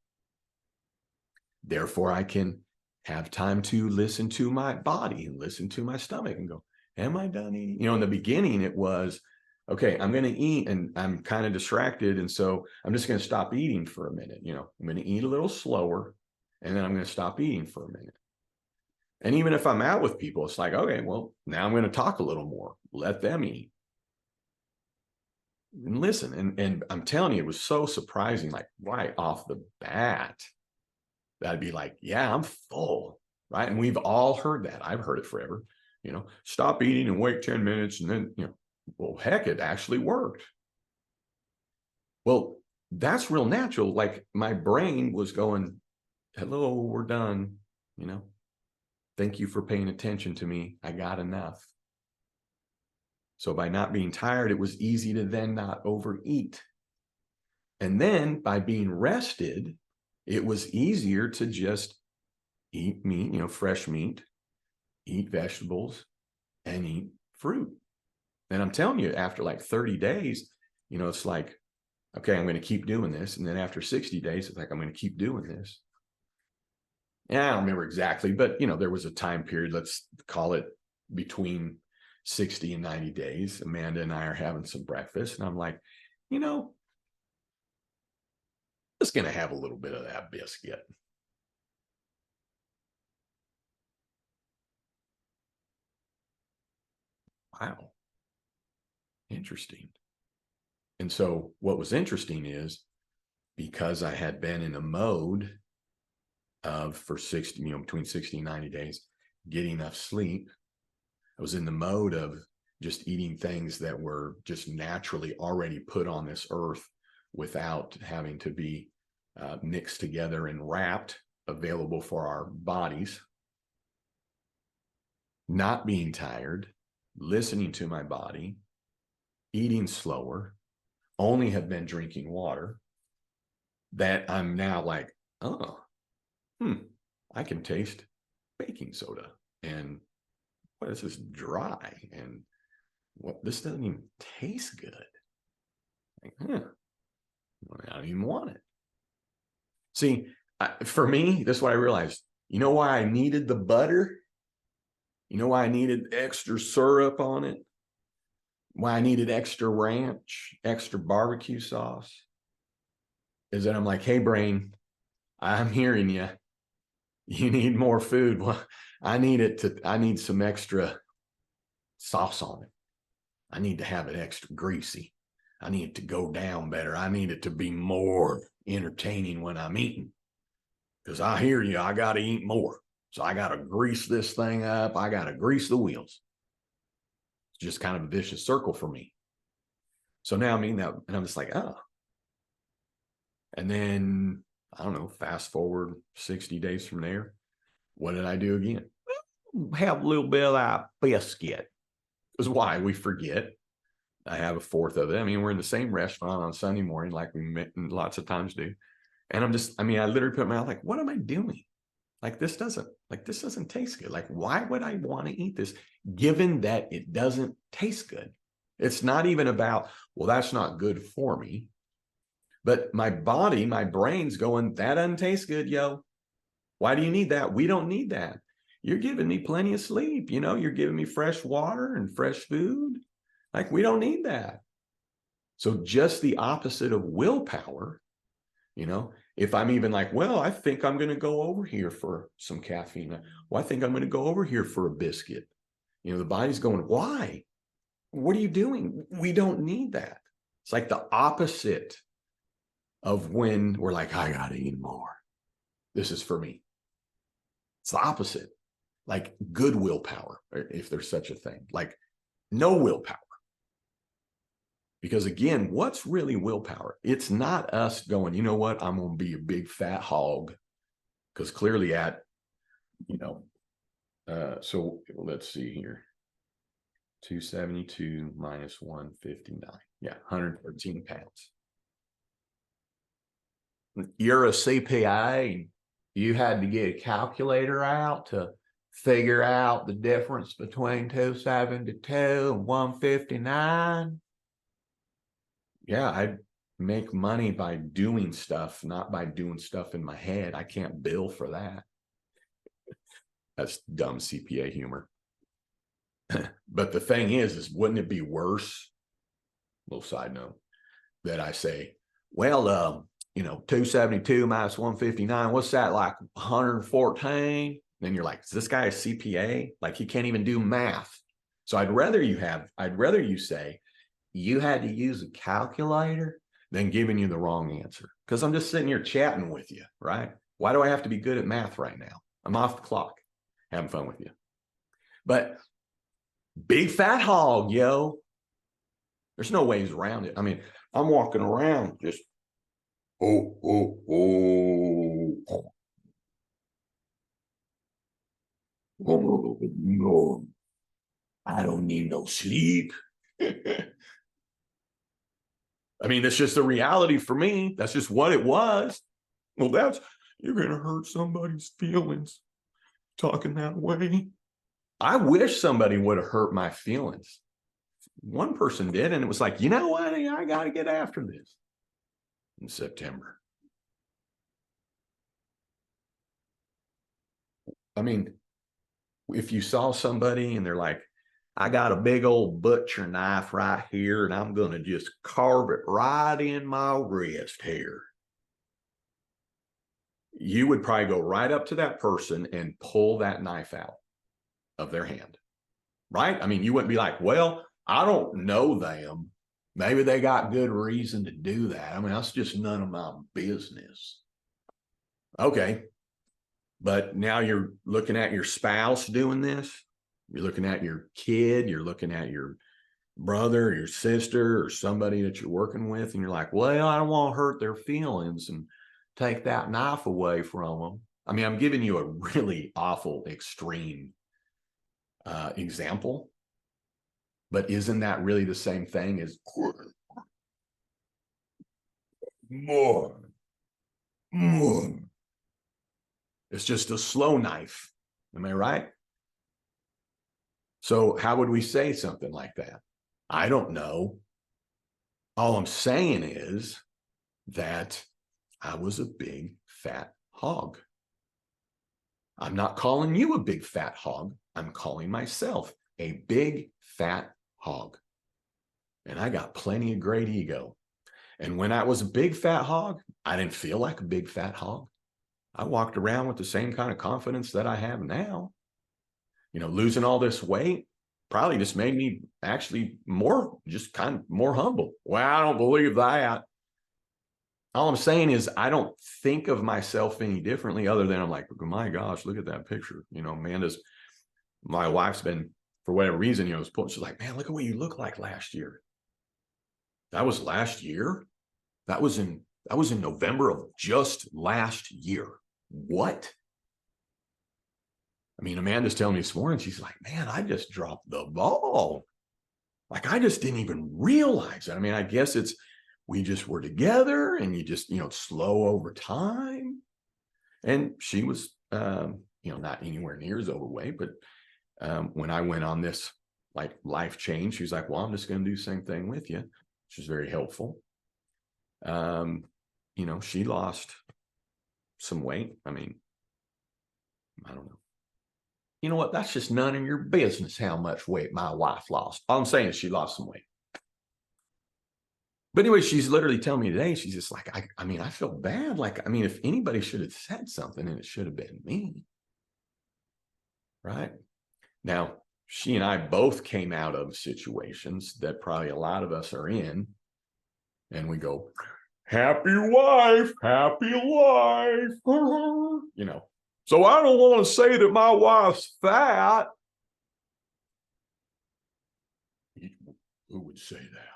Therefore, I can have time to listen to my body and listen to my stomach and go, am I done eating? In the beginning, it was, okay, I'm going to eat and I'm kind of distracted. And so I'm just going to stop eating for a minute. I'm going to eat a little slower and then I'm going to stop eating for a minute. And even if I'm out with people, it's like, okay, well, now I'm going to talk a little more. Let them eat. And listen. And I'm telling you, it was so surprising, like right off the bat, that I'd be like, yeah, I'm full. Right. And we've all heard that. I've heard it forever. Stop eating and wait 10 minutes. And then, well, heck, it actually worked. Well, that's real natural. Like my brain was going, hello, we're done. Thank you for paying attention to me. I got enough. So by not being tired, it was easy to then not overeat. And then by being rested, it was easier to just eat meat, fresh meat, eat vegetables, and eat fruit. And I'm telling you, after like 30 days, it's like, okay, I'm going to keep doing this. And then after 60 days, it's like, I'm going to keep doing this. Yeah, I don't remember exactly, but there was a time period, let's call it between 60 and 90 days. Amanda and I are having some breakfast and I'm like, just going to have a little bit of that biscuit. Wow. Interesting. And so what was interesting is because I had been in a mode of for 60, between 60 and 90 days, get enough sleep. I was in the mode of just eating things that were just naturally already put on this earth without having to be mixed together and wrapped, available for our bodies. Not being tired, listening to my body, eating slower, only have been drinking water, that I'm now like, I can taste baking soda. And what is this dry? And this doesn't even taste good. Like, I don't even want it. See, for me, this is what I realized. You know why I needed the butter? You know why I needed extra syrup on it? Why I needed extra ranch, extra barbecue sauce? Is that I'm like, hey, brain, I'm hearing you. You need more food. Well, I need some extra sauce on it. I need to have it extra greasy. I need it to go down better. I need it to be more entertaining when I'm eating. Because I hear you, I got to eat more. So I got to grease this thing up. I got to grease the wheels. It's just kind of a vicious circle for me. So now I mean that, and I'm just like, oh. And then, I don't know, fast forward 60 days from there. What did I do again? Have a little bit of that biscuit. Because why? We forget. I have a fourth of it. I mean, we're in the same restaurant on Sunday morning, like we lots of times do. And I literally put my mouth like, what am I doing? Like this doesn't taste good. Like, why would I want to eat this given that it doesn't taste good? It's not even about, well, that's not good for me. But my body, my brain's going, that doesn't taste good, yo. Why do you need that? We don't need that. You're giving me plenty of sleep. You're giving me fresh water and fresh food. Like, we don't need that. So just the opposite of willpower, if I'm even like, well, I think I'm going to go over here for some caffeine. Well, I think I'm going to go over here for a biscuit. The body's going, why? What are you doing? We don't need that. It's like the opposite of when we're like, I got to eat more. This is for me. It's the opposite. Like good willpower, if there's such a thing, like no willpower. Because again, what's really willpower? It's not us going, you know what, I'm going to be a big fat hog. Because clearly so let's see here. 272 minus 159. Yeah, 113 pounds. You're a CPA. You had to get a calculator out to figure out the difference between 272 and 159. Yeah, I make money by doing stuff, not by doing stuff in my head. I can't bill for that. That's dumb CPA humor. But the thing is wouldn't it be worse? Little side note that I say, well, 272 minus 159, what's that, like 114? Then you're like, is this guy a CPA? Like he can't even do math. So I'd rather you say you had to use a calculator than giving you the wrong answer. Because I'm just sitting here chatting with you, right? Why do I have to be good at math right now? I'm off the clock, having fun with you. But big fat hog, yo. There's no ways around it. I mean, I'm walking around just, oh, no, I don't need no sleep. I mean, that's just the reality for me. That's just what it was. Well, you're going to hurt somebody's feelings talking that way. I wish somebody would have hurt my feelings. One person did, and it was like, you know what? I got to get after this in September. I mean, if you saw somebody and they're like, I got a big old butcher knife right here, and I'm going to just carve it right in my wrist here, you would probably go right up to that person and pull that knife out of their hand, right? I mean, you wouldn't be like, well, I don't know them. Maybe they got good reason to do that. I mean, that's just none of my business. Okay. But now you're looking at your spouse doing this. You're looking at your kid. You're looking at your brother, your sister, or somebody that you're working with. And you're like, well, I don't want to hurt their feelings and take that knife away from them. I mean, I'm giving you a really awful, extreme example. But isn't that really the same thing as more? It's just a slow knife. Am I right? So how would we say something like that? I don't know. All I'm saying is that I was a big fat hog. I'm not calling you a big fat hog. I'm calling myself a big fat hog. And I got plenty of great ego. And when I was a big fat hog, I didn't feel like a big fat hog. I walked around with the same kind of confidence that I have now. Losing all this weight probably just made me actually just kind of more humble. Well, I don't believe that. All I'm saying is I don't think of myself any differently other than I'm like, my gosh, look at that picture. My wife's been, for whatever reason, she's like, man, look at what you look like last year. That was last year. That was in November of just last year. What? I mean, Amanda's telling me this morning, she's like, man, I just dropped the ball. Like, I just didn't even realize it. I mean, I guess we just were together and you just, slow over time. And she was, not anywhere near as overweight, but when I went on this like life change, she was like, well, I'm just going to do the same thing with you, which was very helpful. She lost some weight. I mean, I don't know. You know what? That's just none of your business how much weight my wife lost. All I'm saying is she lost some weight. But anyway, she's literally telling me today, she's just like, I mean, I feel bad. Like, I mean, if anybody should have said something, and it should have been me. Right? Now, she and I both came out of situations that probably a lot of us are in. And we go, happy wife, happy life. So I don't want to say that my wife's fat. Who would say that?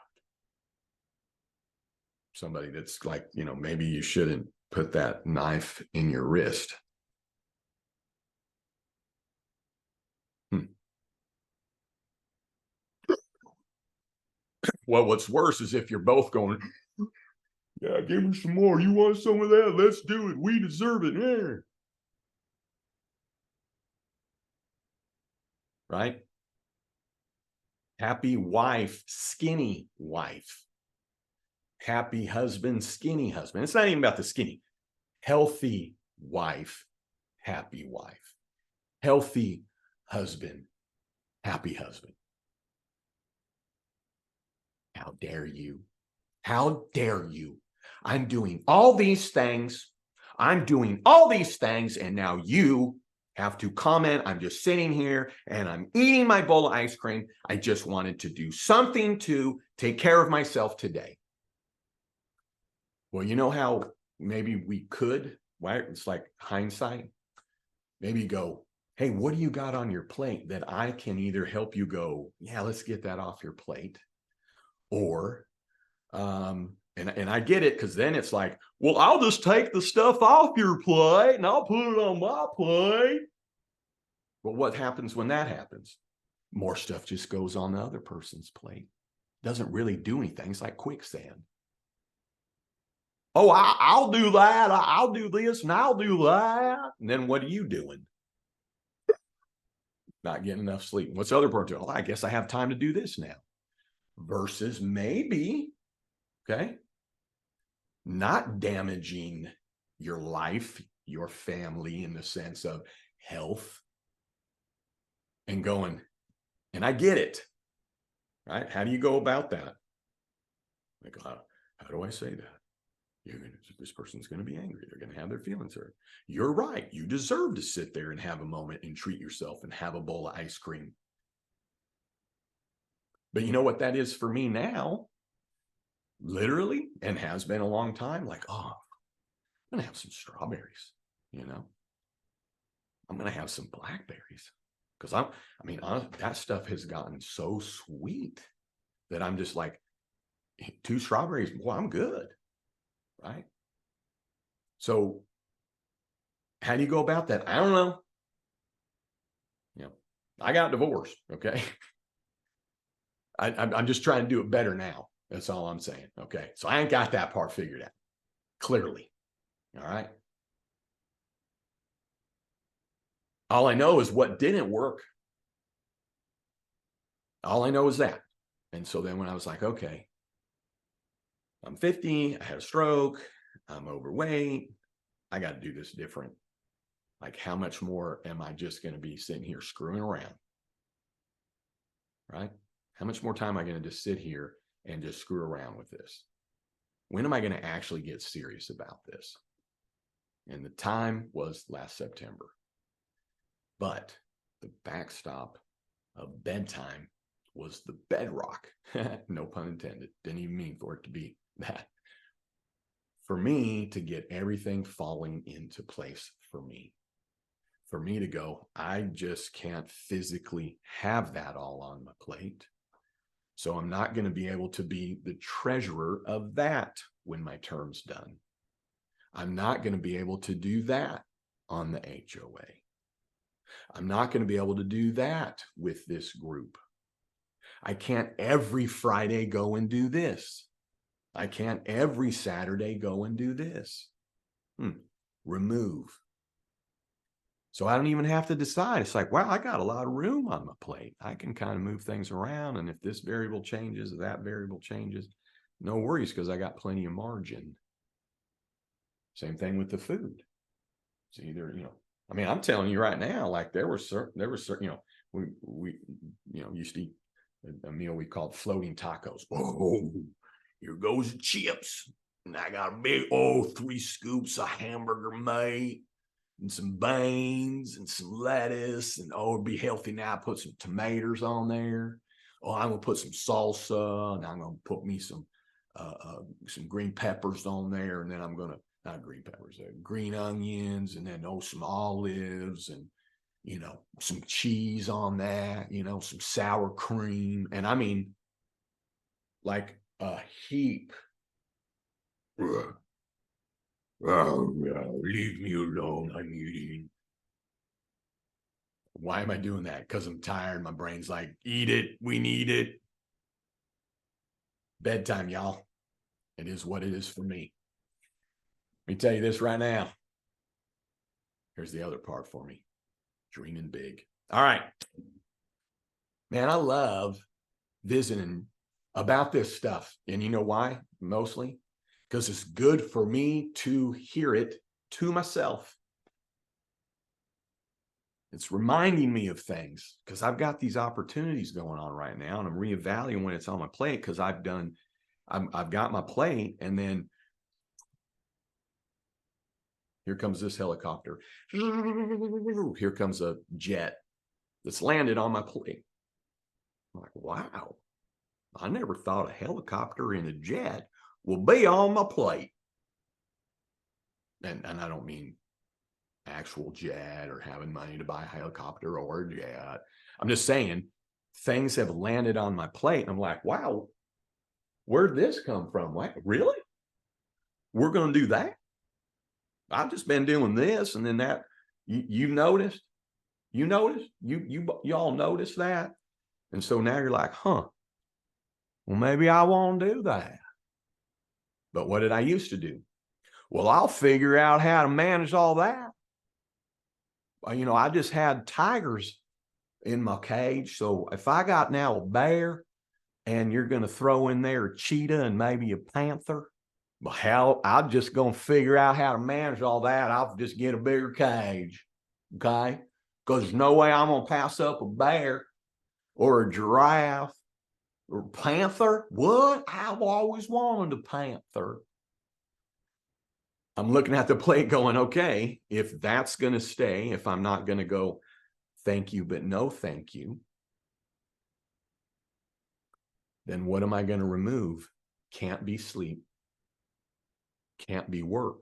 Somebody that's like, maybe you shouldn't put that knife in your wrist. Well, what's worse is if you're both going, yeah, give me some more. You want some of that? Let's do it. We deserve it. Yeah. Right? Happy wife, skinny wife. Happy husband, skinny husband. It's not even about the skinny. Healthy wife, happy wife. Healthy husband, happy husband. How dare you? How dare you? I'm doing all these things. And now you have to comment. I'm just sitting here and I'm eating my bowl of ice cream. I just wanted to do something to take care of myself today. Well, you know how maybe we could, right? It's like hindsight. Maybe you go, hey, what do you got on your plate that I can either help you go, yeah, let's get that off your plate, or and I get it, because then it's like, well, I'll just take the stuff off your plate and I'll put it on my plate. Well, what happens when that happens? More stuff just goes on the other person's plate. Doesn't really do anything. It's like quicksand. Oh, I'll do that. I'll do this and I'll do that. And then what are you doing? Not getting enough sleep. What's the other part doing? Oh, I guess I have time to do this now. Versus maybe, okay, not damaging your life, your family in the sense of health, and going, and I get it, right? How do you go about that? Like, how do I say that? This person's going to be angry. They're going to have their feelings hurt. You're right. You deserve to sit there and have a moment and treat yourself and have a bowl of ice cream. But you know what that is for me now? Literally, and has been a long time. Like, oh, I'm going to have some strawberries, I'm going to have some blackberries, because that stuff has gotten so sweet that I'm just like, 2 strawberries, well, I'm good. Right? So how do you go about that? I don't know. I got divorced. Okay. I'm just trying to do it better now. That's all I'm saying. Okay. So I ain't got that part figured out. Clearly. All right. All I know is what didn't work. All I know is that. And so then when I was like, okay, I'm 50, I had a stroke, I'm overweight, I got to do this different. Like, how much more am I just going to be sitting here screwing around? Right? How much more time am I going to just sit here and just screw around with this? When am I going to actually get serious about this? And the time was last September. But the backstop of bedtime was the bedrock. No pun intended. Didn't even mean for it to be that. For me to get everything falling into place for me to go, I just can't physically have that all on my plate. So I'm not going to be able to be the treasurer of that when my term's done. I'm not going to be able to do that on the HOA. I'm not going to be able to do that with this group. I can't every Friday go and do this. I can't every Saturday go and do this. Remove. So I don't even have to decide. It's like, wow, I got a lot of room on my plate. I can kind of move things around. And if this variable changes, that variable changes, no worries, because I got plenty of margin. Same thing with the food. It's either, I mean, I'm telling you right now, like there were certain, we used to eat a meal we called floating tacos. Oh, here goes the chips. And I got a big, 3 scoops of hamburger meat and some beans and some lettuce. And it'd be healthy now. I put some tomatoes on there. I'm going to put some salsa, and I'm going to put me some green peppers on there. And then I'm going to, not green peppers, green onions, and then some olives, and some cheese on that, some sour cream. And I mean, like a heap. Oh, leave me alone. I'm eating. Why am I doing that? Because I'm tired. My brain's like, eat it. We need it. Bedtime, y'all. It is what it is for me. Let me tell you this right now. Here's the other part for me. Dreaming big. All right. Man, I love visiting about this stuff. And you know why? Mostly because it's good for me to hear it to myself. It's reminding me of things because I've got these opportunities going on right now, and I'm reevaluating when it's on my plate because I've got my plate, and then here comes this helicopter. Here comes a jet that's landed on my plate. I'm like, wow, I never thought a helicopter and a jet will be on my plate. And I don't mean actual jet or having money to buy a helicopter or a jet. I'm just saying things have landed on my plate. And I'm like, wow, where'd this come from? Like, really? We're going to do that? I've just been doing this, and then that. You noticed? You noticed? Y'all noticed that? And so now you're like, well, maybe I won't do that. But what did I used to do? Well, I'll figure out how to manage all that. I just had tigers in my cage. So if I got now a bear, and you're going to throw in there a cheetah and maybe a panther, well, hell, I'm just going to figure out how to manage all that. I'll just get a bigger cage. Okay? Because there's no way I'm going to pass up a bear or a giraffe or a panther. What? I've always wanted a panther. I'm looking at the plate going, okay, if that's going to stay, if I'm not going to go, thank you, but no thank you, then what am I going to remove? Can't be sleep. Can't be work.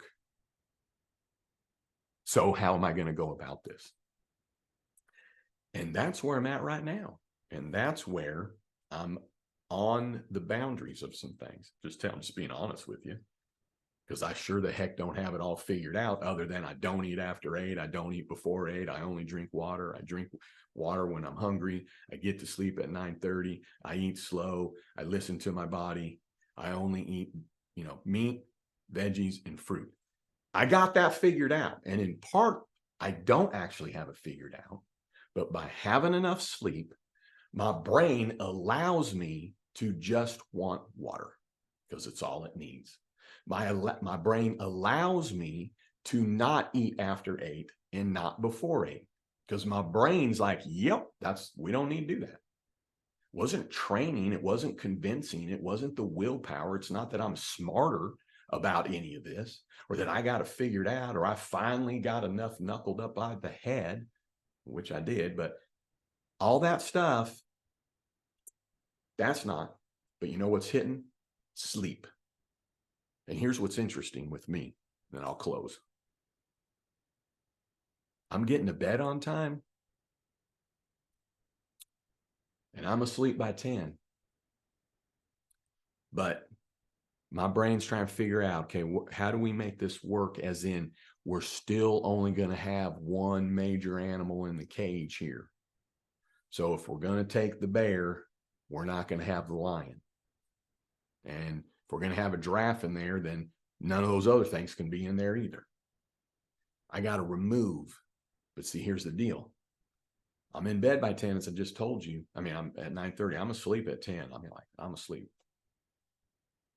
So how am I going to go about this? And that's where I'm at right now. And that's where I'm on the boundaries of some things. Just being honest with you. Because I sure the heck don't have it all figured out, other than I don't eat after 8. I don't eat before 8. I only drink water. I drink water when I'm hungry. I get to sleep at 9:30. I eat slow. I listen to my body. I only eat, meat, veggies, and fruit. I got that figured out. And in part, I don't actually have it figured out. But by having enough sleep, my brain allows me to just want water because it's all it needs. My brain allows me to not eat after 8 and not before 8 because my brain's like, yep, we don't need to do that. It wasn't training. It wasn't convincing. It wasn't the willpower. It's not that I'm smarter about any of this, or that I got it figured out, or I finally got enough knuckled up by the head, which I did, but all that stuff, that's not. But you know what's hitting? Sleep. And here's what's interesting with me, then I'll close. I'm getting to bed on time, and I'm asleep by 10. But my brain's trying to figure out, okay, how do we make this work? As in, we're still only going to have one major animal in the cage here. So if we're going to take the bear, we're not going to have the lion. And if we're going to have a giraffe in there, then none of those other things can be in there either. I got to remove. But see, here's the deal. I'm in bed by 10, as I just told you. I mean, I'm at 9:30. I'm asleep at 10. I mean, like, I'm asleep.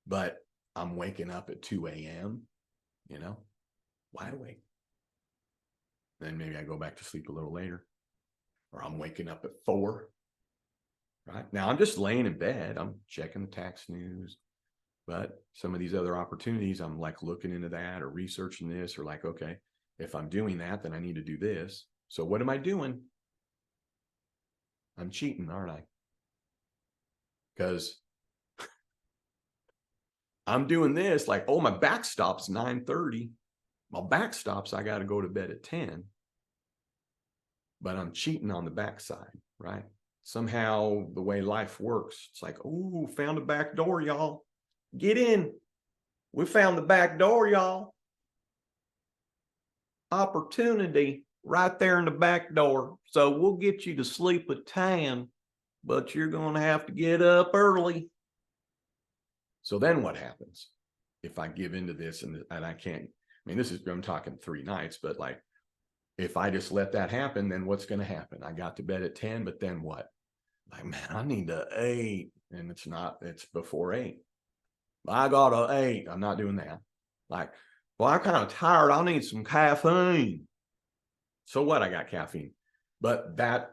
But I'm waking up at 2 a.m., you know, wide awake. Then maybe I go back to sleep a little later. Or I'm waking up at 4. Right? Now, I'm just laying in bed. I'm checking the tax news. But some of these other opportunities, I'm like looking into that or researching this, or like, okay, if I'm doing that, then I need to do this. So what am I doing? I'm cheating, aren't I? Because I'm doing this like, oh, my backstop's 9:30. My backstops, I got to go to bed at 10. But I'm cheating on the backside, right? Somehow the way life works, it's like, oh, found a back door, y'all. Get in. We found the back door, y'all. Opportunity right there in the back door. So we'll get you to sleep at 10, but you're going to have to get up early. So then what happens if I give into this and I can't? I mean, I'm talking 3 nights, but like, if I just let that happen, then what's going to happen? I got to bed at 10, but then what? Like, man, I need to 8, and it's before 8. I got to 8. I'm not doing that. Like, well, I'm kind of tired. I'll need some caffeine. So what? I got caffeine, but that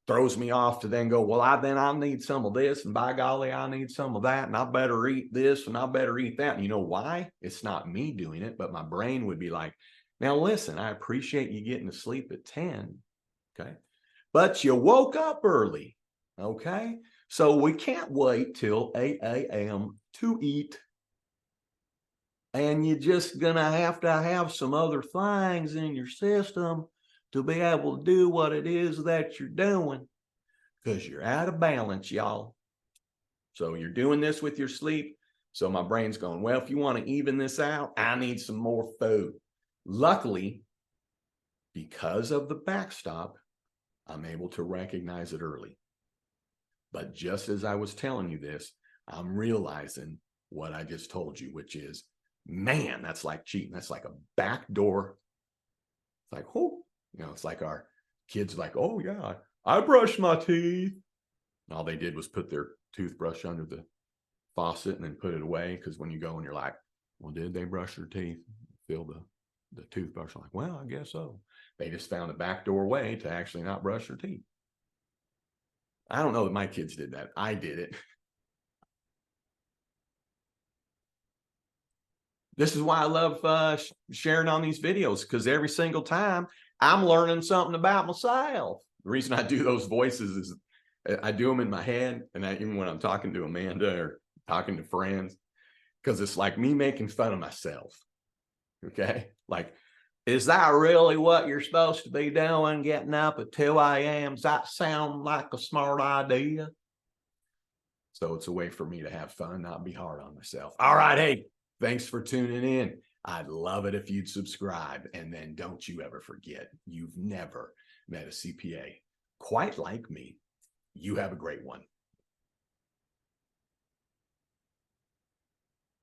throws me off to then go, well, I'll need some of this, and by golly, I need some of that, and I better eat this, and I better eat that. And you know why? It's not me doing it, but my brain would be like, now listen, I appreciate you getting to sleep at 10, okay? But you woke up early, okay? So we can't wait till 8 a.m. to eat. And you're just gonna have to have some other things in your system to be able to do what it is that you're doing, because you're out of balance, y'all. So you're doing this with your sleep. So my brain's going, well, if you want to even this out, I need some more food. Luckily, because of the backstop, I'm able to recognize it early. But just as I was telling you this, I'm realizing what I just told you, which is, man, that's like cheating. That's like a backdoor. It's like, oh, it's like our kids like, oh yeah, I brushed my teeth. And all they did was put their toothbrush under the faucet and then put it away. Because when you go and you're like, well, did they brush their teeth? Fill the toothbrush. I'm like, well, I guess so. They just found a backdoor way to actually not brush their teeth. I don't know that my kids did that. I did it. This is why I love sharing on these videos, because every single time I'm learning something about myself. The reason I do those voices is I do them in my head, and even when I'm talking to Amanda or talking to friends, because it's like me making fun of myself. Okay? Like, is that really what you're supposed to be doing, getting up at 2 a.m.? Does that sound like a smart idea? So it's a way for me to have fun, not be hard on myself. All right, hey, thanks for tuning in. I'd love it if you'd subscribe. And then don't you ever forget, you've never met a CPA quite like me. You have a great one.